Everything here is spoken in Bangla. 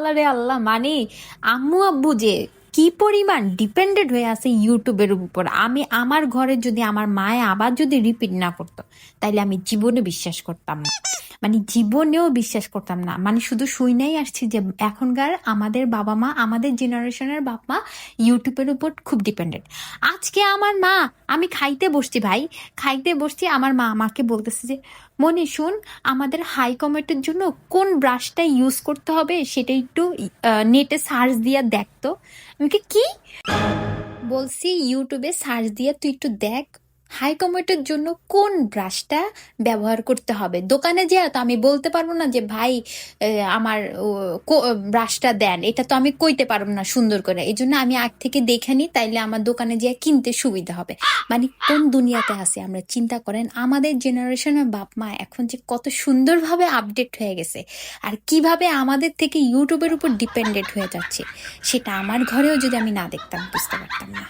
আল্লাহ রে আল্লাহ, মানে আম্মু আব্বু যে কি পরিমাণ ডিপেন্ডেন্ট হয়ে আছে ইউটিউবের উপর। আমি আমার ঘরে যদি আমার মায়ে আবার যদি রিপিট না করতো, তাইলে আমি জীবনে বিশ্বাস করতাম না, মানে জীবনেও বিশ্বাস করতাম না। মানে শুধু শুই নাই আসছি যে এখনকার আমাদের বাবা মা, আমাদের জেনারেশনের বাপ মা ইউটিউবের উপর খুব ডিপেন্ডেন্ট। আজকে আমার মা, আমি খাইতে বসছি ভাই, খাইতে বসছি, আমার মা আমাকে বলতেছে যে মনি শুন, আমাদের হাই কমেন্টের জন্য কোন ব্রাশটা ইউজ করতে হবে সেটা একটু নেটে সার্চ দিয়ে দেখতো। আমি কি বলছি, ইউটিউবে সার্চ দিয়ে তুই একটু দেখ হাই কমেন্টের জন্য কোন ব্রাশটা ব্যবহার করতে হবে। দোকানে যেয়ে তো আমি বলতে পারবো না যে ভাই আমার ব্রাশটা দেন, এটা তো আমি কইতে পারবো না সুন্দর করে। এই জন্য আমি আগ থেকে দেখে নিই, তাইলে আমার দোকানে যেয়ে কিনতে সুবিধা হবে। মানে কোন দুনিয়াতে আছি আমরা, চিন্তা করেন। আমাদের জেনারেশনের বাপ মা এখন যে কত সুন্দরভাবে আপডেট হয়ে গেছে, আর কিভাবে আমাদের থেকে ইউটিউবের উপর ডিপেন্ডেন্ট হয়ে যাচ্ছে, সেটা আমার ঘরেও যদি আমি না দেখতাম বুঝতে পারতাম না।